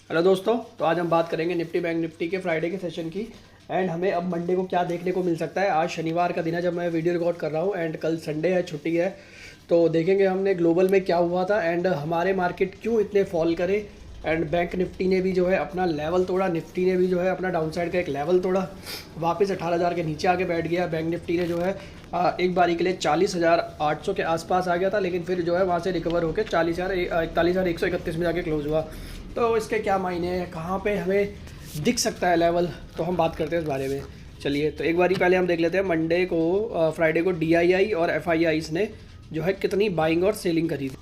Hello दोस्तों, तो आज हम बात करेंगे निफ्टी बैंक निफ्टी के फ्राइडे के सेशन की। एंड हमें अब मंडे को क्या देखने को मिल सकता है। आज शनिवार का दिन है जब मैं वीडियो रिकॉर्ड कर रहा हूँ एंड कल संडे है, छुट्टी है। तो देखेंगे हमने ग्लोबल में क्या हुआ था एंड हमारे मार्केट क्यों इतने फॉल करे। एंड बैंक निफ्टी ने भी जो है अपना लेवल तोड़ा, निफ्टी ने भी जो है अपना डाउनसाइड का एक लेवल तोड़ा, वापस 18,000 के नीचे आके बैठ गया। बैंक निफ्टी ने जो है एक बारी के लिए 40,800 के आसपास आ गया था, लेकिन फिर जो है वहाँ से रिकवर होकर 41,131 में जाके क्लोज हुआ। तो इसके क्या मायने हैं, कहाँ पे हमें दिख सकता है लेवल, तो हम बात करते हैं इस बारे में। चलिए, तो एक बारी पहले हम देख लेते हैं मंडे को फ्राइडे को डीआईआई और एफआईआईस ने जो है कितनी बाइंग और सेलिंग करी थी।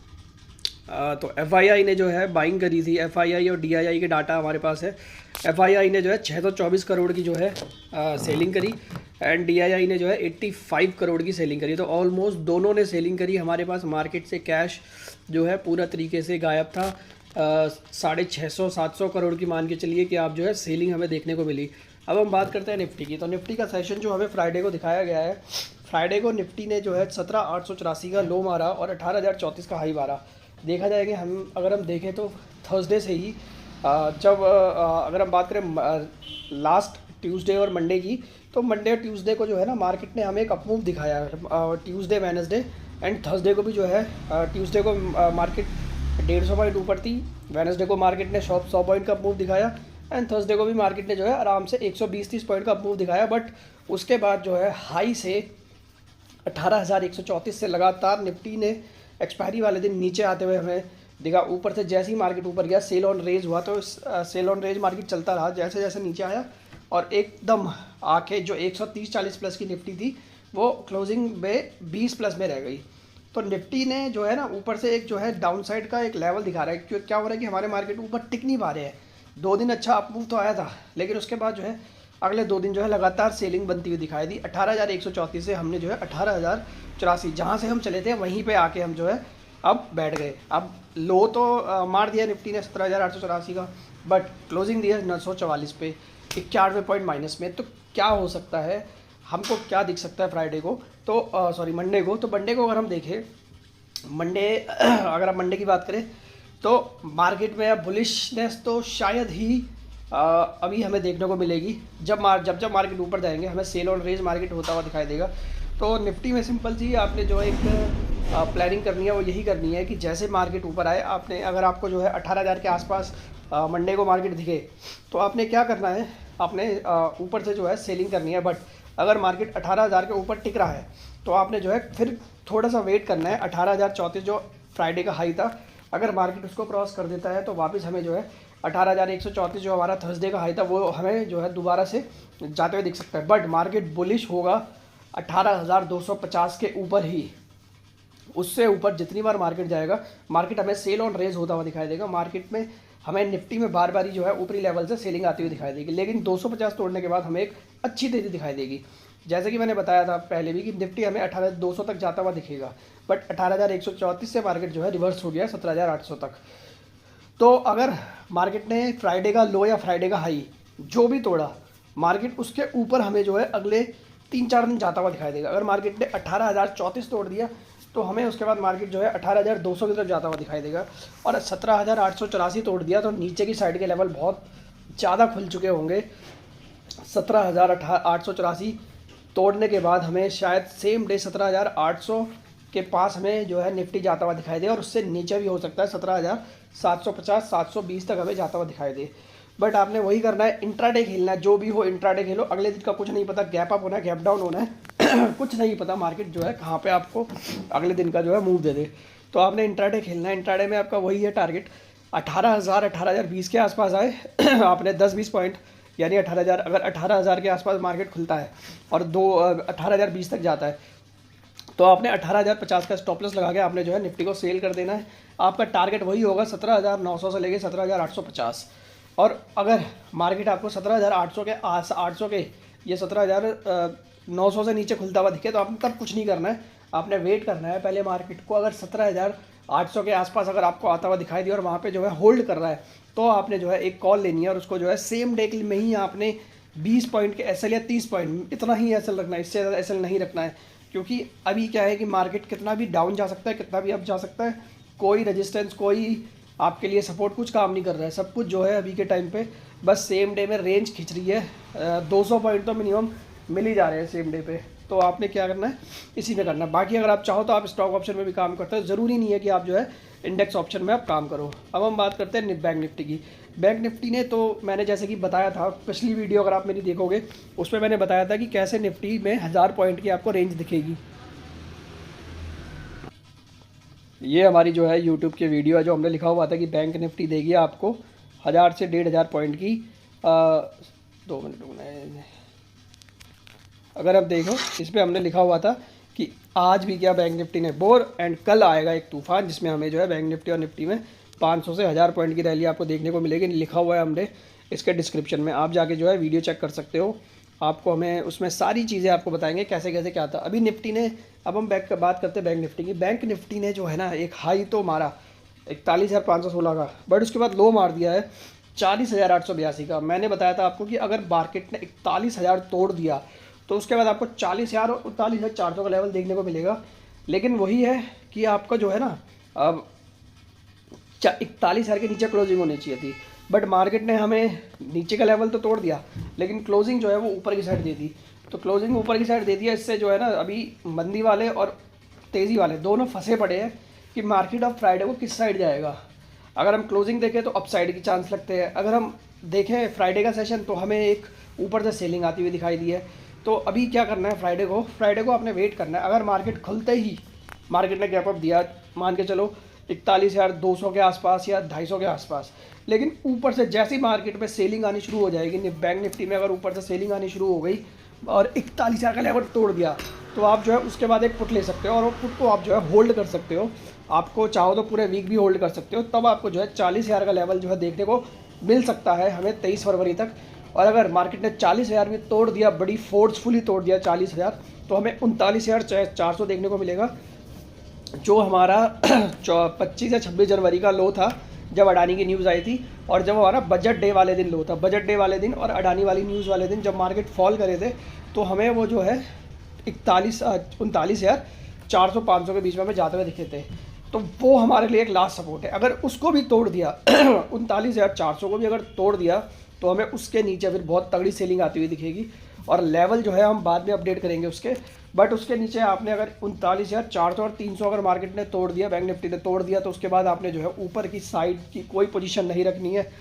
तो एफआईआई ने जो है बाइंग करी थी। एफआईआई और डीआईआई के डाटा हमारे पास है। एफआईआई ने जो है 624 करोड़ की जो है सेलिंग करी एंड डीआईआई ने जो है 85 करोड़ की सेलिंग करी। तो ऑलमोस्ट दोनों ने सेलिंग करी। हमारे पास मार्केट से कैश जो है पूरा तरीके से गायब था। 650-700 करोड़ की मान के चलिए कि आप जो है सेलिंग हमें देखने को मिली। अब हम बात करते हैं निफ्टी की। तो निफ्टी का सेशन जो हमें फ्राइडे को दिखाया गया है, फ्राइडे को निफ्टी ने जो है 17,884 का लो मारा और 18,034 का हाई मारा। देखा जाए कि अगर हम देखें तो थर्सडे से ही अगर हम बात करें लास्ट ट्यूसडे और मंडे की, तो मंडे और ट्यूसडे को जो है ना मार्केट ने हमें एक अपमूव दिखाया। ट्यूसडे, वेडनेसडे एंड थर्सडे को भी जो है ट्यूसडे को मार्केट 150 पॉइंट ऊपर थी, वेडनेसडे को मार्केट ने 100 पॉइंट का मूव दिखाया एंड थर्सडे को भी मार्केट ने जो है आराम से 120-30 पॉइंट का मूव दिखाया। बट उसके बाद जो है हाई से 18,134 से लगातार निफ्टी ने एक्सपायरी वाले दिन नीचे आते हुए हमें दिखा। ऊपर से जैसे ही मार्केट ऊपर गया, सेल ऑन रेज हुआ, तो सेल ऑन रेज मार्केट चलता रहा जैसे जैसे नीचे आया और एकदम आके जो 130-40 प्लस की निफ्टी थी वो क्लोजिंग में 20 प्लस में रह गई। तो निफ्टी ने जो है ना ऊपर से एक जो है डाउन साइड का एक लेवल दिखा रहा है। क्यों क्या हो रहा है कि हमारे मार्केट ऊपर टिक नहीं पा रहे हैं। 2 दिन अच्छा अपमूव तो आया था, लेकिन उसके बाद जो है अगले 2 दिन जो है लगातार सेलिंग बनती हुई दिखाई दी। 18,134 से हमने जो है 18,084 जहाँ से हम चले थे वहीं पे आके हम जो है अब बैठ गए। अब लो तो मार दिया निफ्टी ने 17,884 का, बट क्लोजिंग दिया 944 पे, 91 पॉइंट माइनस में। तो क्या हो सकता है, हमको क्या दिख सकता है फ्राइडे को, तो सॉरी मंडे को। तो मंडे को अगर हम देखें, मंडे अगर हम मंडे की बात करें तो मार्केट में अब बुलिशनेस तो शायद ही अभी हमें देखने को मिलेगी। जब मार्केट ऊपर जाएंगे हमें सेल ऑन रेंज मार्केट होता हुआ दिखाई देगा। तो निफ्टी में सिंपल सी आपने जो एक प्लानिंग करनी है वो यही करनी है कि जैसे मार्केट ऊपर आए, अगर आपको जो है 18,000 के आसपास मंडे को मार्केट दिखे तो आपने क्या करना है, आपने ऊपर से जो है सेलिंग करनी है। बट अगर मार्केट 18,000 के ऊपर टिक रहा है तो आपने जो है फिर थोड़ा सा वेट करना है। 18,034 जो फ्राइडे का हाई था, अगर मार्केट उसको क्रॉस कर देता है तो वापस हमें जो है 18,134 जो हमारा थर्सडे का हाई था वो हमें जो है दोबारा से जाते हुए दिख सकता है। बट मार्केट बुलिश होगा 18,250 के ऊपर ही। उससे ऊपर जितनी बार मार्केट जाएगा, मार्केट हमें सेल ऑन रेज होता हुआ दिखाई देगा। मार्केट में हमें निफ्टी में बार बार जो है ऊपरी लेवल से सेलिंग आती हुई दिखाई देगी, लेकिन 250 तोड़ने के बाद हमें एक अच्छी तेज़ी दिखाई देगी। जैसे कि मैंने बताया था पहले भी कि निफ्टी हमें 18,200 तक जाता हुआ दिखेगा, बट 18,134 से मार्केट जो है रिवर्स हो गया 17,800 तक। तो अगर मार्केट ने फ्राइडे का लो या फ्राइडे का हाई जो भी तोड़ा, मार्केट उसके ऊपर हमें जो है अगले 3-4 दिन जाता हुआ दिखाई देगा। अगर मार्केट ने 18,034 तोड़ दिया तो हमें उसके बाद मार्केट जो है 18,200 की तरफ जाता हुआ दिखाई देगा। और 17,884 तोड़ दिया तो नीचे की साइड के लेवल बहुत ज़्यादा खुल चुके होंगे। 17,884 तोड़ने के बाद हमें शायद सेम डे 17,800 के पास हमें जो है निफ्टी जाता हुआ दिखाई दे, और उससे नीचे भी हो सकता है 17,750-720 तक हमें जाता हुआ दिखाई दे। बट आपने वही करना है, इंट्राडे खेलना है। जो भी हो इंट्राडे खेलो, अगले दिन का कुछ नहीं पता, गैप अप होना है, गैप डाउन होना है कुछ नहीं पता मार्केट जो है कहाँ पे आपको अगले दिन का जो है मूव दे दे। तो आपने इंट्राडे खेलना है। इंट्राडे में आपका वही है टारगेट, 18,020 के आसपास आए आपने 10-20 पॉइंट यानी 18,000, अगर 18,000 के आसपास मार्केट खुलता है और 18,020 तक जाता है तो आपने 18,050 का स्टॉप लॉस लगा के आपने जो है निफ्टी को सेल कर देना है। आपका टारगेट वही होगा 17,900 से लेके 17,850। और अगर मार्केट आपको 17,800 के 800 के ये 17,900 से नीचे खुलता हुआ दिखे तो आपने तब कुछ नहीं करना है, आपने वेट करना है पहले मार्केट को। अगर 17,800 के आसपास अगर आपको आता हुआ दिखाई दिया और वहाँ पे जो है होल्ड कर रहा है तो आपने जो है एक कॉल लेनी है और उसको जो है सेम डे में ही आपने 20 पॉइंट के एसएल या 30 पॉइंट इतना ही एसएल रखना है, इससे ज़्यादा एसएल नहीं रखना है। क्योंकि अभी क्या है कि मार्केट कितना भी डाउन जा सकता है, कितना भी अप जा सकता है, कोई रेजिस्टेंस, कोई आपके लिए सपोर्ट कुछ काम नहीं कर रहा है, सब कुछ जो है अभी के टाइम पे बस सेम डे में रेंज खींच रही है। 200 पॉइंट तो मिनिमम मिल ही जा रहे हैं सेम डे पे। तो आपने क्या करना है, इसी में करना है। बाकी अगर आप चाहो तो आप स्टॉक ऑप्शन में भी काम करते हो, ज़रूरी नहीं है कि आप जो है इंडेक्स ऑप्शन में आप काम करो। अब हम बात करते हैं बैंक निफ्टी की। बैंक निफ्टी ने तो मैंने जैसे कि बताया था पिछली वीडियो अगर आप मेरी देखोगे उसमें मैंने बताया था कि कैसे निफ्टी में 1000 पॉइंट की आपको रेंज दिखेगी। ये हमारी जो है यूट्यूब की वीडियो है जो हमने लिखा हुआ था कि बैंक निफ्टी देगी आपको 1000 से 1500 पॉइंट की। 2 मिनट अगर आप देखो इस पर हमने लिखा हुआ था कि आज भी क्या बैंक निफ्टी ने बोर एंड कल आएगा एक तूफान जिसमें हमें जो है बैंक निफ्टी और निफ्टी में 500 से 1000 पॉइंट की रैली आपको देखने को मिलेगी। लिखा हुआ है हमने इसके डिस्क्रिप्शन में, आप जाके जो है वीडियो चेक कर सकते हो। आपको हमें उसमें सारी चीज़ें आपको बताएंगे कैसे कैसे क्या था। अभी निफ्टी ने, अब हम बात करते हैं बैंक निफ्टी की। बैंक निफ्टी ने जो है ना एक हाई तो मारा 41,516 का, बट उसके बाद लो मार दिया है 40,882 का। मैंने बताया था आपको कि अगर मार्केट ने 41,000 तोड़ दिया तो उसके बाद आपको 40,000 और 39,400 का लेवल देखने को मिलेगा। लेकिन वही है कि आपका जो है ना अब 41,000 के नीचे क्लोजिंग होनी चाहिए थी, बट मार्केट ने हमें नीचे का लेवल तो तोड़ दिया लेकिन क्लोजिंग जो है वो ऊपर की साइड दे दी। तो क्लोजिंग ऊपर की साइड दे दिया, इससे जो है ना अभी मंदी वाले और तेज़ी वाले दोनों फंसे पड़े हैं कि मार्केट ऑफ फ्राइडे को किस साइड जाएगा। अगर हम क्लोजिंग देखें तो अप साइड की चांस लगते हैं। अगर हम देखें फ्राइडे का सेशन तो हमें एक ऊपर से सेलिंग आती हुई दिखाई दी है। तो अभी क्या करना है, फ्राइडे को आपने वेट करना है। अगर मार्केट खुलते ही मार्केट ने गैप अप दिया, मान के चलो 41,200 के आसपास या 250 के आसपास, लेकिन ऊपर से जैसी मार्केट में सेलिंग आनी शुरू हो जाएगी, बैंक निफ्टी में अगर ऊपर से सेलिंग आनी शुरू हो गई और 41,000 का लेवल तोड़ दिया तो आप जो है उसके बाद एक पुट ले सकते हो और वो पुट को आप जो है होल्ड कर सकते हो। आपको चाहो तो पूरे वीक भी होल्ड कर सकते हो, तब आपको जो है 40,000 का लेवल जो है देखने को मिल सकता है हमें 23 फरवरी तक। और अगर मार्केट ने 40,000 भी तोड़ दिया, बड़ी फोर्सफुली तोड़ दिया 40,000, तो हमें 39,400 देखने को मिलेगा, जो हमारा 25 या 26 जनवरी का लो था जब अडानी की न्यूज़ आई थी, और जब हमारा बजट डे वाले दिन लो था। बजट डे वाले दिन और अडानी वाली न्यूज़ वाले दिन जब मार्केट फॉल करे थे तो हमें वो जो है 39,500 के बीच में हमें जाते हुए दिखे थे। तो वो हमारे लिए एक लास्ट सपोर्ट है। अगर उसको भी तोड़ दिया 39,400 को भी अगर तोड़ दिया तो हमें उसके नीचे फिर बहुत तगड़ी सेलिंग आती हुई दिखेगी और लेवल जो है हम बाद में अपडेट करेंगे उसके। बट उसके नीचे आपने अगर 39,400 और 300 अगर मार्केट ने तोड़ दिया, बैंक निफ्टी ने तोड़ दिया, तो उसके बाद आपने जो है ऊपर की साइड की कोई पोजीशन नहीं रखनी है,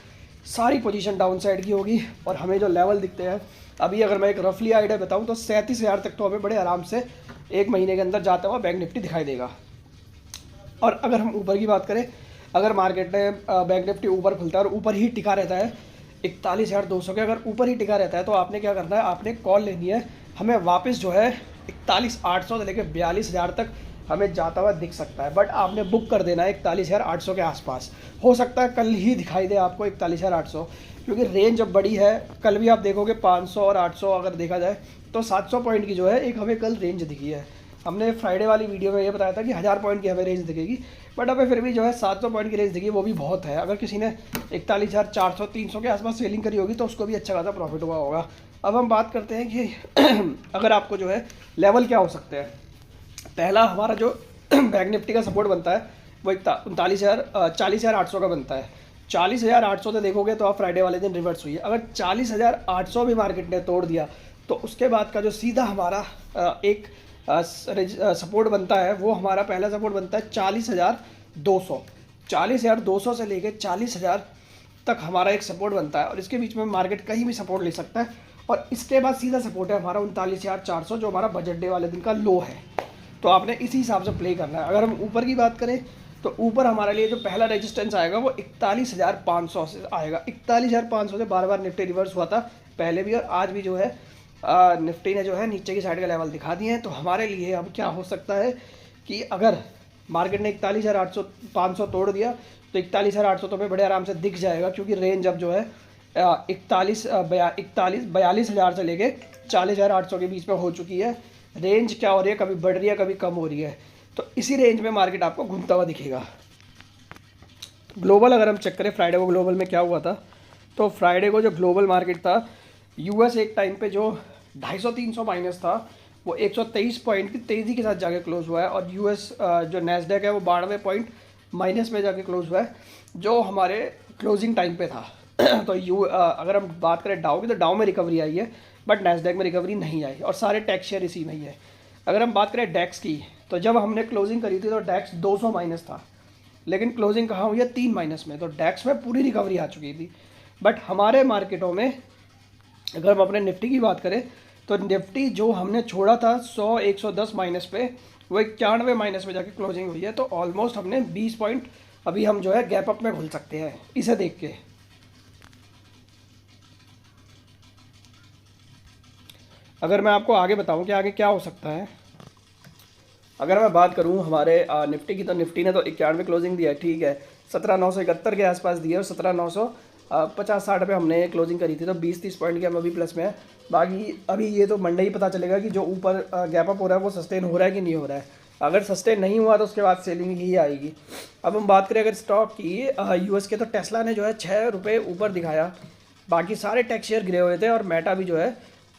सारी पोजीशन डाउन साइड की होगी। और हमें जो लेवल दिखते हैं अभी, अगर मैं एक रफली आइडिया बताऊं तो 37,000 तक तो हमें बड़े आराम से एक महीने के अंदर जाता हुआ बैंक निफ्टी दिखाई देगा। और अगर हम ऊपर की बात करें, अगर मार्केट में बैंक निफ्टी ऊपर खुलता है और ऊपर ही टिका रहता है 41,200 के, अगर ऊपर ही टिका रहता है तो आपने क्या करना है, आपने कॉल लेनी है। हमें वापस जो है 41,800 से लेकर 42,000 तक हमें जाता हुआ दिख सकता है, बट आपने बुक कर देना है 41,800 के आसपास। हो सकता है कल ही दिखाई दे आपको 41,800, क्योंकि रेंज अब बड़ी है। कल भी आप देखोगे 500 और 800 अगर देखा जाए तो 700 पॉइंट की जो है एक हमें कल रेंज दिखी है। हमने फ्राइडे वाली वीडियो में ये बताया था कि 1000 पॉइंट की हमें रेंज दिखेगी, बट हमें फिर भी जो है 700 पॉइंट की रेंज दिखी, वो भी बहुत है। अगर किसी ने 41,400 300 के आसपास सेलिंग करी होगी तो उसको भी अच्छा खासा प्रॉफिट हुआ होगा। अब हम बात करते हैं कि अगर आपको जो है लेवल क्या हो सकते हैं। पहला हमारा जो बैंक निफ्टी का सपोर्ट बनता है वो 40,800 का बनता है। 40,800 से देखोगे तो आप फ्राइडे वाले दिन रिवर्स हुई है। अगर 40,800 भी मार्केट ने तोड़ दिया तो उसके बाद का जो सीधा हमारा एक सपोर्ट बनता है, वो हमारा पहला सपोर्ट बनता है 40,200। 40,200 से लेके 40,000 तक हमारा एक सपोर्ट बनता है और इसके बीच में मार्केट कहीं भी सपोर्ट ले सकता है। और इसके बाद सीधा सपोर्ट है हमारा 39,400, जो हमारा बजट डे वाले दिन का लो है। तो आपने इसी हिसाब से प्ले करना है। अगर हम ऊपर की बात करें तो ऊपर हमारे लिए जो पहला रेजिस्टेंस आएगा वो 41,500 से आएगा। 41,500 से बार बार निफ्टी रिवर्स हुआ था पहले भी, और आज भी जो है निफ्टी ने जो है नीचे की साइड का लेवल दिखा दिए हैं। तो हमारे लिए अब क्या हो सकता है कि अगर मार्केट ने 41,500 तोड़ दिया तो 41,800 तो हमें बड़े आराम से दिख जाएगा, क्योंकि रेंज अब जो है 42,000 से लेके 40,800 के बीच में हो चुकी है। रेंज क्या हो रही है, कभी बढ़ रही है कभी कम हो रही है, तो इसी रेंज में मार्केट आपको घूमता हुआ दिखेगा। ग्लोबल अगर हम चेक करें फ्राइडे को ग्लोबल में क्या हुआ था, तो फ्राइडे को जो ग्लोबल मार्केट था, यूएस एक टाइम पे जो 250-300 माइनस था वो 123 पॉइंट की तेज़ी के साथ जाके क्लोज हुआ है, और यूएस जो नैस्डैक है वो 92 पॉइंट माइनस में जाके क्लोज हुआ है जो हमारे क्लोजिंग टाइम पे था। तो अगर हम बात करें डाउ की, तो डाउ में रिकवरी आई है बट नैस्डैक में रिकवरी नहीं आई, और सारे टैक्स शेयर इसी में ही है। अगर हम बात करें डैक्स की, तो जब हमने क्लोजिंग करी थी तो डैक्स 200 माइनस था, लेकिन क्लोजिंग कहाँ हुई है 3 माइनस में, तो डैक्स में पूरी रिकवरी आ चुकी थी। बट हमारे मार्केटों में अगर हम अपने निफ्टी की बात करें, तो निफ्टी जो हमने छोड़ा था 100-110 माइनस पे, वो 91 माइनस में जाके क्लोजिंग हुई है। तो ऑलमोस्ट हमने 20 पॉइंट अभी हम जो है गैप अप में घुल सकते हैं इसे देख के। अगर मैं आपको आगे बताऊं कि आगे क्या हो सकता है, अगर मैं बात करूं हमारे निफ्टी की, तो निफ्टी ने तो 91 क्लोजिंग दिया है, ठीक है, 17,971 के आसपास दिए और 17,950-60 पे हमने क्लोजिंग करी थी, तो 20-30 पॉइंट के हम अभी प्लस में है। बाकी अभी ये तो मंडे ही पता चलेगा कि जो ऊपर गैप अप हो रहा है वो सस्टेन हो रहा है कि नहीं हो रहा है। अगर सस्टेन नहीं हुआ तो उसके बाद सेलिंग ही आएगी। अब हम बात करें अगर स्टॉक की, यूएस के, तो टेस्ला ने जो है 6 रुपये ऊपर दिखाया, बाकी सारे टेक शेयर गिरे हुए थे, और मेटा भी जो है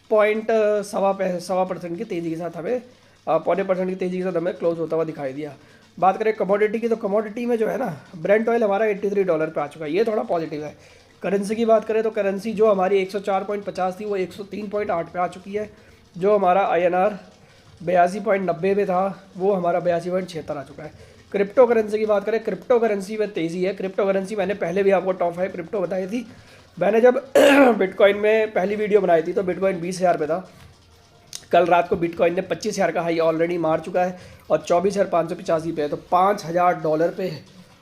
0.1% की तेज़ी के साथ हमें 0.25% की तेज़ी के साथ हमें क्लोज होता हुआ दिखाई दिया। बात करें कमोडिटी की, तो कमोडिटी में जो है ना ब्रेंट ऑयल हमारा $83 पे आ चुका है, ये थोड़ा पॉजिटिव है। करेंसी की बात करें तो करेंसी जो हमारी 104.50 थी वो 103.8 पे आ चुकी है। जो हमारा INR 82.90 पे था वो हमारा 82.76 आ चुका है। क्रिप्टो करेंसी की बात करें, क्रिप्टो करेंसी में तेज़ी है। क्रिप्टो करेंसी मैंने पहले भी आपको टॉप 5 क्रिप्टो बताई थी। मैंने जब बिटकॉइन में पहली वीडियो बनाई थी तो बिटकॉइन 20,000 पे था। कल रात को बिटकॉइन ने 25,000 का हाई ऑलरेडी मार चुका है और 24,585 पे है, तो $5,000 पे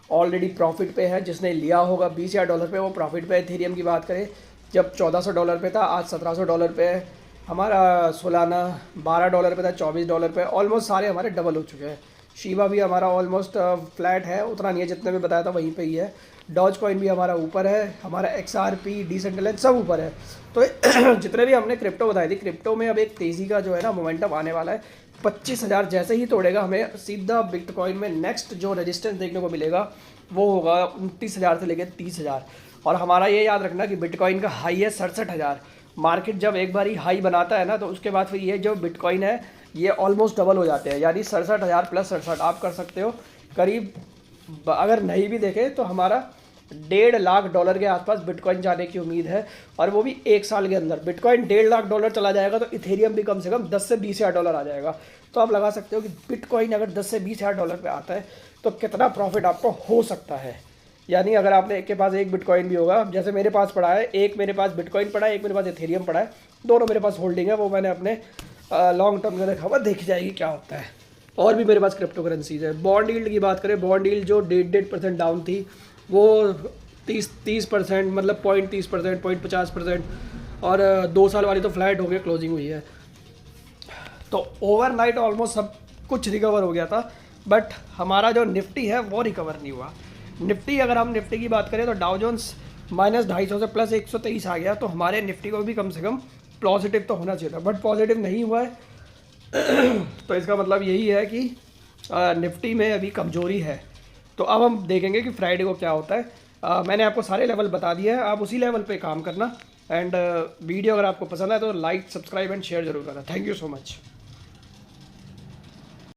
ऑलरेडी प्रॉफिट पे है। जिसने लिया होगा $20,000 पे वो प्रॉफिट पे है। इथेरियम की बात करें, जब $1,400 पे था, आज $1,700 पे है। हमारा सोलाना $12 पे था, $24 पे, ऑलमोस्ट सारे हमारे डबल हो चुके हैं। शीबा भी हमारा ऑलमोस्ट फ्लैट है, उतना नहीं है जितने में बताया था वहीं पे ही है। डॉज कॉइन भी हमारा ऊपर है, हमारा XRP, डिसेंट्रलाइज सब ऊपर है। तो जितने भी हमने क्रिप्टो बताई थी, क्रिप्टो में अब एक तेज़ी का जो है ना मोमेंटम आने वाला है। 25,000 जैसे ही तोड़ेगा, हमें सीधा बिटकॉइन में नेक्स्ट जो रेजिस्टेंस देखने को मिलेगा वो होगा 29,000 से लेकर 30,000। और हमारा ये याद रखना कि बिटकॉइन का हाई है 67,000। मार्केट जब एक बार ही हाई बनाता है ना, तो उसके बाद फिर ये जो बिटकॉइन है ये ऑलमोस्ट डबल हो जाते हैं, यानी 67,000 प्लस 67 आप कर सकते हो करीब। अगर नहीं भी देखें तो हमारा $1.5 लाख के आसपास बिटकॉइन जाने की उम्मीद है, और वो भी 1 साल के अंदर। बिटकॉइन $1.5 चला जाएगा तो इथेरियम भी कम से कम 10 से 20 हज़ार डॉलर आ जाएगा। तो आप लगा सकते हो कि बिटकॉइन अगर 10 से 20 हज़ार डॉलर पे आता है तो कितना प्रॉफिट आपको हो सकता है। यानी अगर आपने एक के पास एक बिटकॉइन भी होगा, जैसे मेरे पास पड़ा है, एक मेरे पास बिटकॉइन पड़ा है, एक मेरे पास इथेरियम पड़ा है, दोनों मेरे पास होल्डिंग है, वो मैंने अपने लॉन्ग टर्म में रखा हुआ, देखी जाएगी क्या होता है। और भी मेरे पास क्रिप्टो करेंसीज है। बॉन्ड यील्ड की बात करें, बॉन्ड यील्ड जो 1.5% डाउन थी वो 30% मतलब 0.30%, 0.50%, और 2 साल वाली तो फ्लैट हो गई, क्लोजिंग हुई है। तो ओवरनाइट ऑलमोस्ट सब कुछ रिकवर हो गया था, बट हमारा जो निफ्टी है वो रिकवर नहीं हुआ। निफ्टी, अगर हम निफ्टी की बात करें तो डाउ जोन्स -250 से प्लस 123 आ गया, तो हमारे निफ्टी को भी कम से कम पॉजिटिव तो होना चाहिए था, बट पॉजिटिव नहीं हुआ है। तो इसका मतलब यही है कि निफ्टी में अभी कमजोरी है। तो अब हम देखेंगे कि फ्राइडे को क्या होता है। मैंने आपको सारे लेवल बता दिए हैं, आप उसी लेवल पे काम करना। एंड वीडियो अगर आपको पसंद आए तो लाइक, सब्सक्राइब एंड शेयर जरूर करना। Thank you so much.